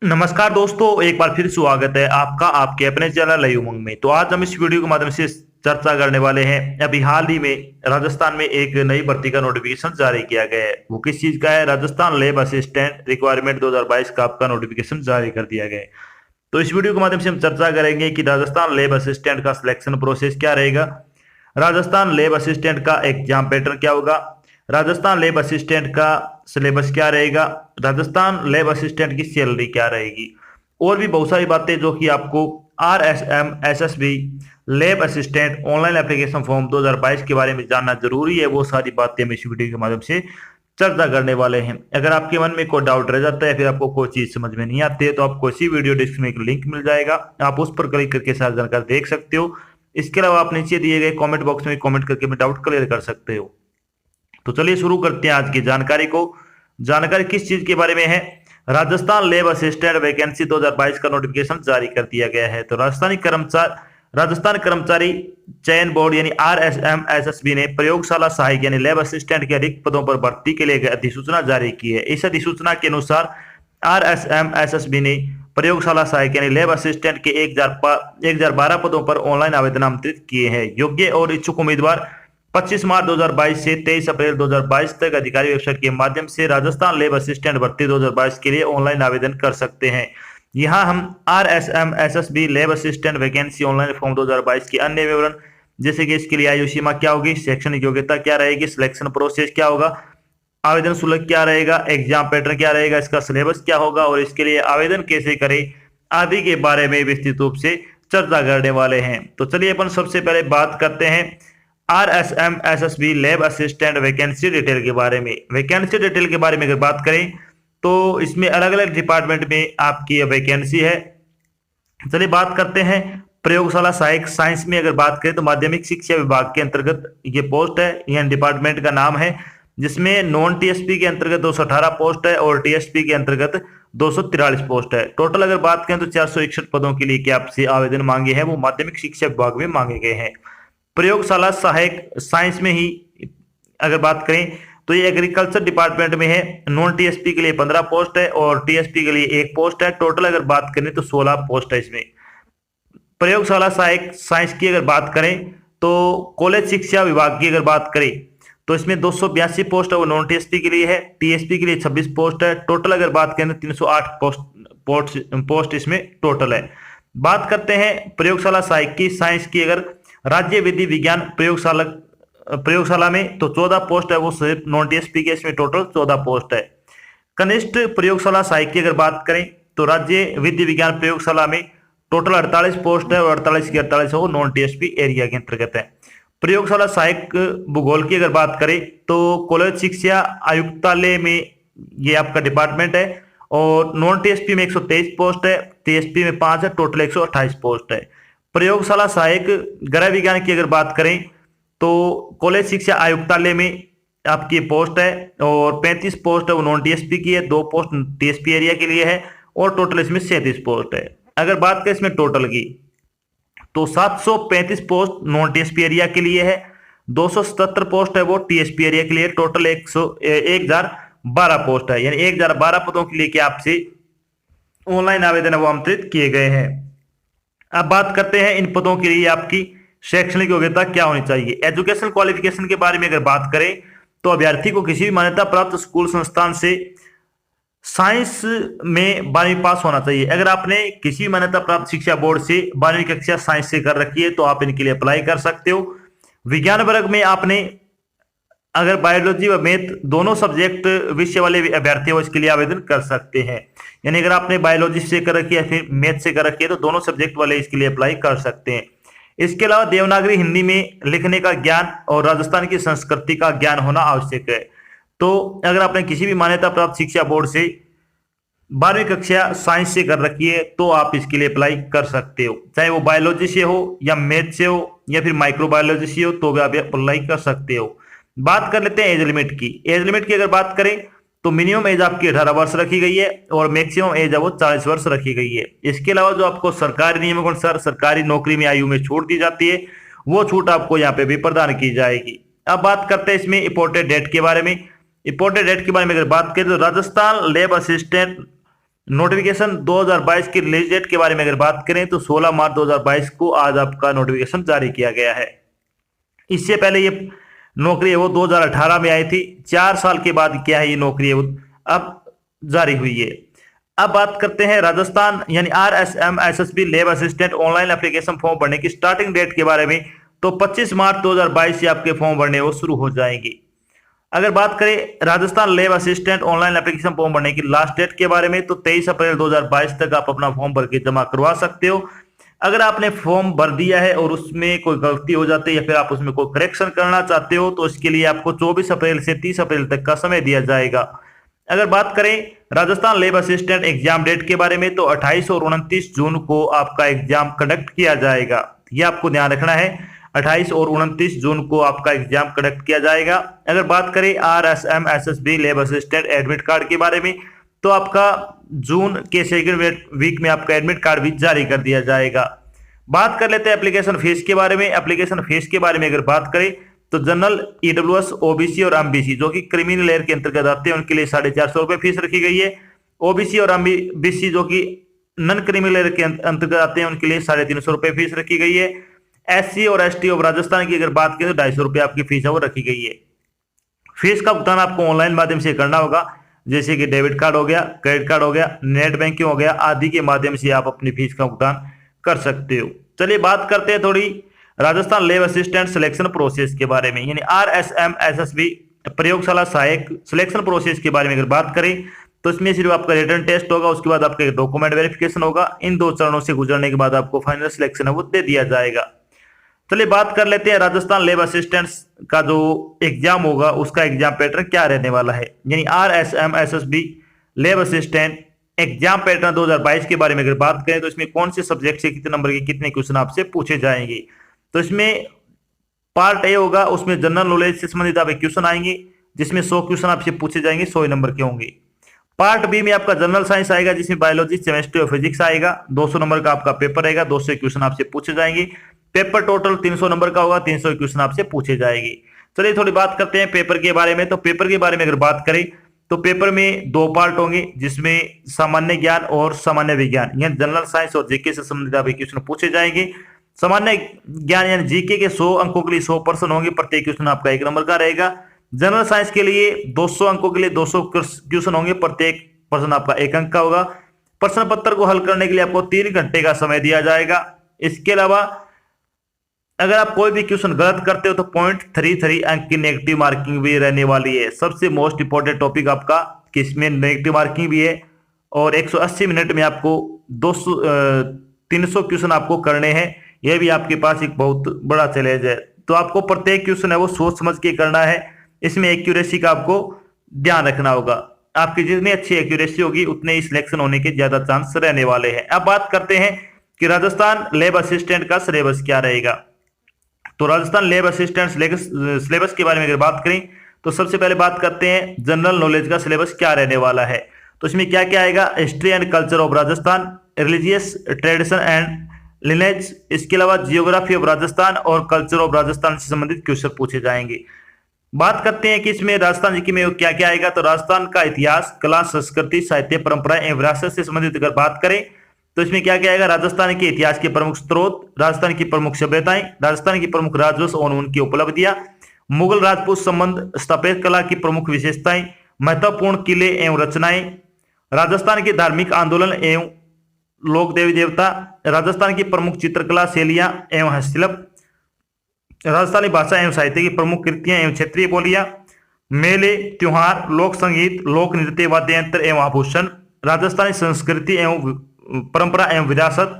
नमस्कार दोस्तों, एक बार फिर स्वागत है आपका आपके अपने चैनल लाइव उमंग में। तो आज हम इस वीडियो के माध्यम से चर्चा करने वाले हैं। अभी हाल ही में राजस्थान में एक नई भर्ती का नोटिफिकेशन जारी किया गया है। वो किस चीज का है? राजस्थान लैब असिस्टेंट रिक्वायरमेंट 2022 का आपका नोटिफिकेशन जारी कर दिया गया है। तो इस वीडियो के माध्यम से हम चर्चा करेंगे कि राजस्थान लैब असिस्टेंट का सिलेक्शन प्रोसेस क्या रहेगा, राजस्थान लैब असिस्टेंट का एग्जाम पैटर्न क्या होगा, राजस्थान लैब असिस्टेंट का सिलेबस क्या रहेगा, राजस्थान लैब असिस्टेंट की सैलरी क्या रहेगी, और भी बहुत सारी बातें जो कि आपको RSM SSB lab assistant online application form 2022 के बारे में जानना जरूरी है। वो सारी बातें हम इस वीडियो के माध्यम से चर्चा करने वाले हैं। अगर आपके मन में कोई डाउट रह जाता है, फिर आपको कोई चीज समझ में नहीं आती है, तो आपको इसी वीडियो डिस्क्रिप्शन में एक लिंक मिल जाएगा, आप उस पर क्लिक करके सारी जानकारी देख सकते हो। इसके अलावा आप नीचे दिए गए कमेंट बॉक्स में कमेंट करके अपने डाउट क्लियर कर सकते हो। तो चलिए शुरू करते हैं आज की जानकारी को। जानकारी किस चीज के बारे में है? राजस्थान लैब असिस्टेंट वैकेंसी 2022 का नोटिफिकेशन जारी कर दिया गया है। तो राजस्थान कर्मचारी चयन बोर्ड यानी RSM SSB ने प्रयोगशाला सहायक यानी लैब असिस्टेंट के रिक्त पदों पर भर्ती के लिए अधिसूचना जारी की है। इस अधिसूचना के अनुसार RSM SSB ने प्रयोगशाला सहायक यानी लैब असिस्टेंट के 1012 पदों पर ऑनलाइन आवेदन आमंत्रित किए हैं। योग्य और इच्छुक उम्मीदवार 25 मार्च 2022 से 23 अप्रैल 2022 तक अधिकारी वेबसाइट के माध्यम से राजस्थान लैब असिस्टेंट भर्ती 2022 के लिए ऑनलाइन आवेदन कर सकते हैं। यहाँ हम RSM SSB lab assistant vacancy online form 2022 के अन्य विवरण, जैसे कि इसके लिए आयु सीमा क्या होगी, शैक्षणिक योग्यता क्या रहेगी, सिलेक्शन प्रोसेस क्या होगा, आवेदन शुल्क क्या रहेगा, एग्जाम पैटर्न क्या रहेगा, इसका सिलेबस क्या होगा और इसके लिए आवेदन कैसे करें आदि के बारे में विस्तृत रूप से चर्चा करने वाले हैं। तो चलिए अपन सबसे पहले बात करते हैं RSM SSB lab assistant vacancy detail के बारे में। वैकेंसी डिटेल के बारे में अगर बात करें तो इसमें अलग अलग डिपार्टमेंट में आपकी वैकेंसी है। चलिए बात करते हैं प्रयोगशाला सहायक साइंस में। अगर बात करें तो माध्यमिक शिक्षा विभाग के अंतर्गत ये पोस्ट है, यह डिपार्टमेंट का नाम है, जिसमें नॉन TSP के अंतर्गत 218 पोस्ट है और TSP के अंतर्गत 243 पोस्ट है। टोटल अगर बात करें तो 461 पदों के लिए क्या आपसे आवेदन मांगे हैं, वो माध्यमिक शिक्षा विभाग में मांगे गए हैं। प्रयोगशाला सहायक साइंस में ही अगर बात करें तो ये एग्रीकल्चर डिपार्टमेंट में है। नॉन TSP के लिए 15 पोस्ट है और TSP के लिए 1 पोस्ट है। टोटल अगर बात करें तो 16 पोस्ट है इसमें। प्रयोगशाला सहायक साइंस की अगर बात करें तो कॉलेज शिक्षा विभाग की अगर बात करें तो इसमें 282 पोस्ट है, वो नॉन TSP के लिए है। TSP के लिए 26 पोस्ट है। टोटल अगर बात करें तो 308 पोस्ट इसमें टोटल है। बात करते हैं प्रयोगशाला सहायक की साइंस की। अगर राज्य विधि विज्ञान प्रयोगशाला में तो 14 पोस्ट है, वो सिर्फ नॉन TSP के, इसमें टोटल 14 पोस्ट है। कनिष्ठ प्रयोगशाला सहायक की अगर बात करें तो राज्य विधि विज्ञान प्रयोगशाला में टोटल 48 पोस्ट है और 48 की 48 है वो नॉन TSP एरिया के अंतर्गत है। प्रयोगशाला सहायक भूगोल की अगर बात करें तो कॉलेज शिक्षा आयुक्तालय में ये आपका डिपार्टमेंट है और नॉन TSP में 123 पोस्ट है, TSP में 5 है, टोटल 128 पोस्ट है। प्रयोगशाला सहायक गृह विज्ञान की अगर बात करें तो कॉलेज शिक्षा आयुक्तालय में आपकी पोस्ट है और 35 पोस्ट है वो नॉन TSP की है, 2 पोस्ट TSP एरिया के लिए है और टोटल इसमें 37 पोस्ट है। अगर बात करें इसमें टोटल की तो 735 पोस्ट नॉन TSP एरिया के लिए है, 277 पोस्ट है वो TSP एरिया के लिए, टोटल 1012 पोस्ट है, यानी 1012 पदों के लिए क्या आपसे ऑनलाइन आवेदन वो आमंत्रित किए गए हैं। अब बात करते हैं इन पदों के लिए आपकी शैक्षणिक योग्यता क्या होनी चाहिए। एजुकेशन क्वालिफिकेशन के बारे में अगर बात करें तो अभ्यर्थी को किसी भी मान्यता प्राप्त स्कूल संस्थान से साइंस में 12वीं पास होना चाहिए। अगर आपने किसी भी मान्यता प्राप्त शिक्षा बोर्ड से 12वीं कक्षा साइंस से कर रखी है तो आप इनके लिए अप्लाई कर सकते हो। विज्ञान वर्ग में आपने अगर बायोलॉजी व मैथ दोनों सब्जेक्ट विषय वाले अभ्यर्थी हो इसके लिए आवेदन कर सकते हैं। यानी अगर आपने बायोलॉजी से कर रखी है फिर मैथ से कर रखी है तो दोनों सब्जेक्ट वाले इसके लिए अप्लाई कर सकते हैं। इसके अलावा देवनागरी हिंदी में लिखने का ज्ञान और राजस्थान की संस्कृति का ज्ञान होना आवश्यक है। तो अगर आपने किसी भी मान्यता प्राप्त शिक्षा बोर्ड से 12वीं कक्षा साइंस से कर रखी है तो आप इसके लिए अप्लाई कर सकते हो, चाहे वो बायोलॉजी से हो या मैथ से हो या फिर माइक्रोबायोलॉजी से हो, तो भी आप अप्लाई कर सकते हो। बात कर लेते हैं एज लिमिट की। एज लिमिट की अगर बात करें तो मिनिमम एज आपकी 18 वर्ष रखी गई है और मैक्सिमम एज है वो 40 वर्ष रखी गई है। इसके अलावा जो आपको सरकारी नियमों के अनुसार सरकारी नौकरी में आयु में छूट दी जाती है, वो छूट आपको यहाँ पे भी प्रदान की जाएगी। अब बात करते हैं इसमें इंपोर्टेड डेट के बारे में। इंपोर्टेड डेट के बारे में अगर बात करें तो राजस्थान लैब असिस्टेंट नोटिफिकेशन 2022 की रिलीज डेट के बारे में अगर बात करें तो 16 मार्च 2022 को आज आपका नोटिफिकेशन जारी किया गया है। इससे पहले ये नौकरी है वो 2018 में आई थी। 4 साल के बाद क्या है ये नौकरी है वो अब जारी हुई है। अब बात करते हैं राजस्थान यानी RSM SSB lab assistant online application form भरने की स्टार्टिंग डेट के बारे में। तो 25 मार्च 2022 से आपके फॉर्म भरने वो शुरू हो जाएंगे। अगर बात करें Rajasthan lab assistant online application form भरने की लास्ट डेट के बारे में तो 23 अप्रैल 2022 तक आप अपना फॉर्म भर के जमा करवा सकते हो। अगर आपने फॉर्म भर दिया है और उसमें कोई गलती हो जाती है या फिर आप उसमें कोई करेक्शन करना चाहते हो तो इसके लिए आपको 24 अप्रैल से 30 अप्रैल तक का समय दिया जाएगा। अगर बात करें Rajasthan lab assistant exam date के बारे में तो 28 और 29 जून को आपका एग्जाम कंडक्ट किया जाएगा। ये आपको ध्यान रखना है, 28 और 29 जून को आपका एग्जाम कंडक्ट किया जाएगा। अगर बात करें RSM SSB lab assistant admit card के बारे में तो आपका जून के सेकंड वीक में आपका एडमिट कार्ड भी जारी कर दिया जाएगा। बात कर लेते हैं एप्लीकेशन फीस के बारे में। एप्लीकेशन फीस के बारे में अगर बात करें तो जनरल, EWS, OBC और MBC जो कि क्रिमिनल लेयर के अंतर्गत आते हैं उनके लिए 450 रुपए फीस रखी गई है। OBC और MBC जो कि नॉन क्रिमिनल लेयर के अंतर्गत आते हैं उनके लिए 350 रुपए फीस रखी गई है। SC और ST ऑफ राजस्थान की अगर बात करें तो 250 रुपए आपकी फीस है वो रखी गई है। फीस का भुगतान आपको ऑनलाइन माध्यम से करना होगा, जैसे कि डेबिट कार्ड हो गया, क्रेडिट कार्ड हो गया, नेट बैंकिंग हो गया आदि के माध्यम से आप अपनी फीस का भुगतान कर सकते हो। चलिए बात करते हैं थोड़ी Rajasthan lab assistant selection process के बारे में यानी RSM SSB प्रयोगशाला सहायक सिलेक्शन प्रोसेस के बारे में अगर बात करें तो इसमें सिर्फ आपका रिटन टेस्ट होगा, उसके बाद आपका डॉक्यूमेंट वेरिफिकेशन होगा। इन 2 चरणों से गुजरने के बाद आपको फाइनल सिलेक्शन है वो दे दिया जाएगा। चलिए बात कर लेते हैं राजस्थान लैब असिस्टेंट का जो एग्जाम होगा उसका एग्जाम पैटर्न क्या रहने वाला है यानी RSM SSB lab assistant exam pattern 2022 के बारे में अगर बात करें तो इसमें कौन से सब्जेक्ट से कितने नंबर के कितने क्वेश्चन आपसे पूछे जाएंगे। तो इसमें पार्ट ए होगा, उसमें जनरल नॉलेज से संबंधित आपके क्वेश्चन आएंगे जिसमें 100 क्वेश्चन आपसे पूछे जाएंगे, 100 नंबर के होंगे। पार्ट बी में आपका जनरल साइंस आएगा जिसमें बायोलॉजी, केमिस्ट्री और फिजिक्स आएगा। 200 नंबर का आपका पेपर रहेगा, 200 क्वेश्चन आपसे पूछे जाएंगे। पेपर टोटल 300 नंबर का होगा, 300 क्वेश्चन आपसे पूछे जाएंगे। चलिए थोड़ी बात करते हैं पेपर के बारे में। तो पेपर के बारे में अगर बात करें तो पेपर में 2 पार्ट होंगे जिसमें सामान्य ज्ञान और सामान्य विज्ञान यानी जनरल साइंस और जीके से संबंधित आपके क्वेश्चन पूछे जाएंगे। सामान्य ज्ञान यानी जीके के 100 अंकों के लिए 100 प्रश्न होंगे, प्रत्येक क्वेश्चन आपका 1 नंबर का रहेगा। जनरल साइंस के लिए 200 अंकों के लिए 200 क्वेश्चन होंगे, प्रत्येक प्रश्न आपका 1 अंक का होगा। प्रश्न पत्र को हल करने के लिए आपको 3 घंटे का समय दिया जाएगा। इसके अलावा अगर आप कोई भी क्वेश्चन गलत करते हो तो 0.33 अंक की नेगेटिव मार्किंग भी रहने वाली है। सबसे मोस्ट इंपोर्टेंट टॉपिक आपका किसमें नेगेटिव मार्किंग भी है और 180 मिनट में आपको 300 क्वेश्चन आपको करने हैं। यह भी आपके पास एक बहुत बड़ा चैलेंज है। तो आपको प्रत्येक क्वेश्चन है वो सोच समझ के करना है। इसमें एक्यूरेसी का आपको ध्यान रखना होगा। आपकी जितनी अच्छी एक्यूरेसी होगी उतने ही सिलेक्शन होने के ज्यादा चांस रहने वाले हैं। अब बात करते हैं कि राजस्थान लैब असिस्टेंट का सिलेबस क्या रहेगा। तो राजस्थान लैब असिस्टेंट सिलेबस के बारे में अगर बात करें तो सबसे पहले बात करते हैं जनरल नॉलेज का सिलेबस क्या रहने वाला है। तो इसमें क्या क्या आएगा, history and culture of Rajasthan, religious tradition and lineage, इसके अलावा जियोग्राफी ऑफ राजस्थान और कल्चर ऑफ राजस्थान से संबंधित क्वेश्चन पूछे जाएंगे। बात करते हैं कि इसमें राजस्थान जी में क्या क्या आएगा। तो राजस्थान का इतिहास, कला, संस्कृति, साहित्य, परंपराएं एवं विरासत से संबंधित अगर बात करें तो इसमें क्या क्या आएगा, राजस्थान के इतिहास के प्रमुख स्रोत, राजस्थान की प्रमुख सभ्यताएं, राजस्थान की प्रमुख राजवंश और उनकी उपलब्धियां, मुगल राजपूत संबंध, स्थापत्य कला की प्रमुख विशेषताएं, महत्वपूर्ण किले एवं रचनाएं, राजस्थान के धार्मिक आंदोलन एवं लोक देवी देवता, राजस्थान की प्रमुख चित्रकला शैलियां एवं हस्तशिल्प, राजस्थानी भाषा एवं साहित्य की प्रमुख कृतियां एवं क्षेत्रीय बोलियां, मेले, त्योहार, लोक संगीत, लोक नृत्य, वाद्य यंत्र एवं आभूषण, राजस्थानी संस्कृति एवं परंपरा एवं विरासत,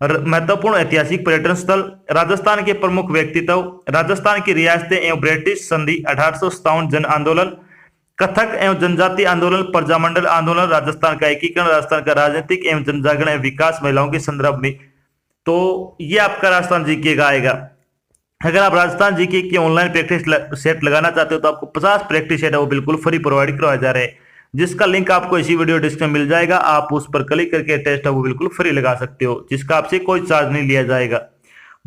महत्वपूर्ण ऐतिहासिक पर्यटन स्थल, राजस्थान के प्रमुख व्यक्तित्व, राजस्थान की रियासतें एवं ब्रिटिश संधि 1857 जन आंदोलन, कथक एवं जनजाति आंदोलन, प्रजामंडल आंदोलन, राजस्थान का एकीकरण, राजस्थान का राजनीतिक एवं जनजागरण एवं विकास, महिलाओं के संदर्भ में। तो ये आपका राजस्थान जीके का आएगा। अगर आप राजस्थान जीके की ऑनलाइन प्रैक्टिस सेट लगाना चाहते हो तो आपको 50 प्रैक्टिस सेट है वो बिल्कुल फ्री प्रोवाइड करवाए जा रहे हैं, जिसका लिंक आपको इसी वीडियो डिस्क्रिप्शन में मिल जाएगा। आप उस पर क्लिक करके टेस्ट है वो बिल्कुल फ्री लगा सकते हो, जिसका आपसे कोई चार्ज नहीं लिया जाएगा।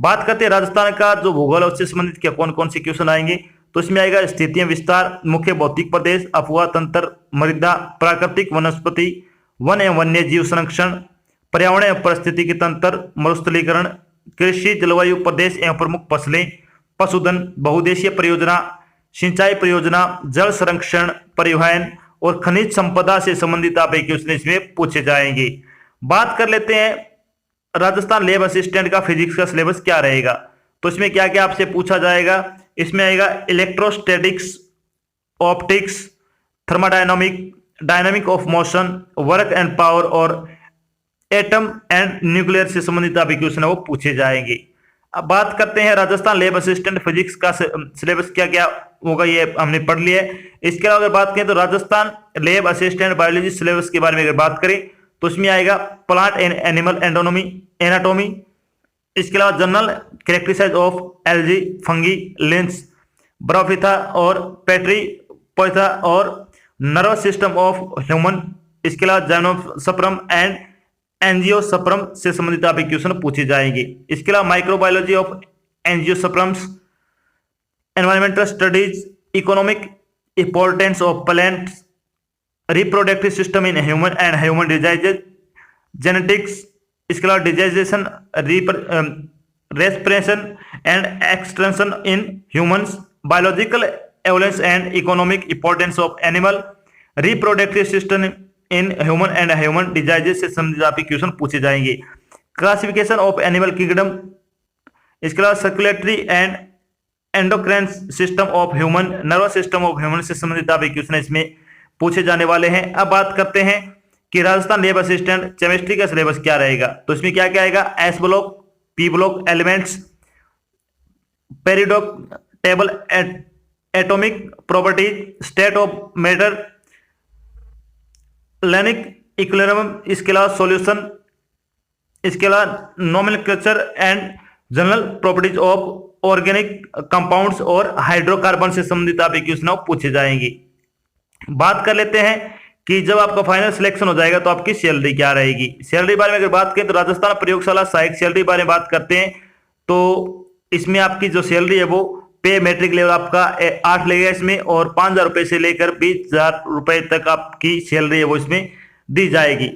बात करते हैं राजस्थान का जो भूगोल है उससे संबंधित क्या कौन कौन से क्वेश्चन आएंगे। तो इसमें आएगा स्थितियां, विस्तार, मुख्य भौतिक प्रदेश, अफवाह तंत्र, मृदा, प्राकृतिक वनस्पति, वन एवं वन्य जीव संरक्षण, पर्यावरण एवं पारिस्थितिकी तंत्र, मरुस्थलीकरण, कृषि, जलवायु, प्रदेश एवं प्रमुख फसलें, पशुधन, बहुउद्देशीय परियोजना, सिंचाई परियोजना, जल संरक्षण, परिवहन और खनिज संपदा से संबंधित आप क्वेश्चन इसमें पूछे जाएंगे। बात कर लेते हैं राजस्थान लैब असिस्टेंट का फिजिक्स का सिलेबस क्या रहेगा। तो इसमें क्या क्या आपसे पूछा जाएगा, इसमें आएगा electrostatics, optics, thermodynamic, dynamic of motion, work and power और एटम एंड न्यूक्लियर से संबंधित आप क्वेश्चन है वो पूछे जाएंगे। अब बात करते हैं राजस्थान लैब असिस्टेंट फिजिक्स का सिलेबस क्या क्या होगा, ये हमने पढ़ लिया है। इसके अलावा अगर बात करें तो Rajasthan lab assistant biology syllabus के बारे में अगर बात करें तो इसमें आएगा प्लांट एंड एनिमल एनाटोमी, इसके अलावा general characteristics of algae, fungi, lichens, bryophyta और पेट्रीपोइथा और नर्वस सिस्टम ऑफ ह्यूमन, इसके अलावा जाइनोस्पर्म एंड एंजियोस्पर्म से संबंधित आप क्वेश्चन पूछे जाएंगे। इसके अलावा microbiology of angiosperms, environmental studies, economic importance of plants, reproductive system in human and human diseases, genetics, इसके अलावा digestion, respiration and extension in humans, biological evolution and economic importance of animal, reproductive system in human and human diseases से संबंधित आपके question पूछे जाएंगे। Classification of animal kingdom, इसके अलावा circulatory and endocrine system of human, nervous system of human से संबंधित आप क्वेश्चन इसमें पूछे जाने वाले हैं। अब बात करते हैं कि राजस्थान लैब असिस्टेंट केमिस्ट्री का सिलेबस क्या रहेगा। तो इसमें क्या क्या आएगा, S block, P block, elements, periodic table, atomic properties, state of matter, लेनिक इक्विलिब्रियम, इसके अलावा सॉल्यूशन, इसके अलावा nomenclature and general properties of organic compounds और हाइड्रोकार्बन से संबंधित आप क्वेश्चन पूछे जाएंगे। बात कर लेते हैं कि जब आपका फाइनल सिलेक्शन हो जाएगा तो आपकी सैलरी क्या रहेगी। सैलरी बारे में अगर बात करें तो राजस्थान प्रयोगशाला सहायक सैलरी बारे में बात करते हैं तो इसमें आपकी जो सैलरी है वो पे मैट्रिक लेवल आपका 8 लगेगा इसमें, और 5,000 रुपए से लेकर 20,000 रुपए तक आपकी सैलरी है वो इसमें दी जाएगी।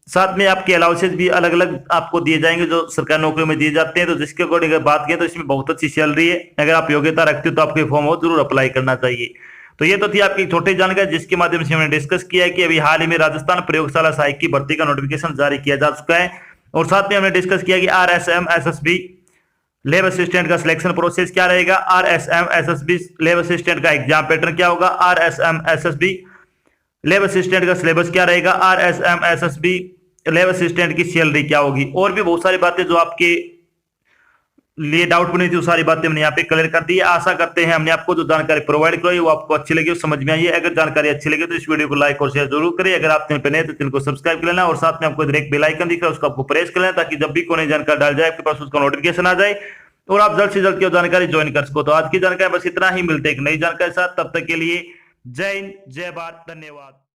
साथ में आपके अलाउंसेस भी अलग अलग आपको दिए जाएंगे जो सरकारी नौकरियों में दिए जाते हैं। तो जिसके अकॉर्डिंग अगर बात करें तो इसमें बहुत अच्छी सैलरी है। अगर आप योग्यता रखते हो तो आपके फॉर्म हो जरूर अप्लाई करना चाहिए। तो ये तो थी आपकी छोटी जानकारी जिसके माध्यम से हमने डिस्कस किया है कि अभी हाल ही में राजस्थान प्रयोगशाला सहायक की भर्ती का नोटिफिकेशन जारी किया जा चुका है, और साथ में हमने डिस्कस किया कि RSM SSB लैब असिस्टेंट का सिलेक्शन प्रोसेस क्या रहेगा, RSM SSB लैब असिस्टेंट का एग्जाम पैटर्न क्या होगा, RSM SSB लैब असिस्टेंट का सिलेबस क्या रहेगा, RSM SSB लैब असिस्टेंट की सैलरी क्या होगी, और भी बहुत सारी बातें जो आपके लिए डाउट बनी थी वो सारी बातें हमने यहाँ पे क्लियर कर दी है। आशा करते हैं हमने आपको जो जानकारी प्रोवाइड कराई वो आपको अच्छी लगी, समझ में आई है। अगर जानकारी अच्छी लगी तो इस वीडियो को लाइक और शेयर जरूर करें। अगर आप चैनल पर नए तो चैनल को सब्सक्राइब कर लेना, और साथ में आपको एक बेल आइकन दिख रहा है उसको आपको प्रेस कर लेना ताकि जब भी कोई जानकारी डाल जाए आपके पास उसका नोटिफिकेशन आ जाए और आप जल्द से जल्द की जानकारी ज्वाइन कर सको। तो आज की जानकारी बस इतना ही, मिलते एक नई जानकारी के साथ, तब तक के लिए जय हिंद, जय भारत, धन्यवाद।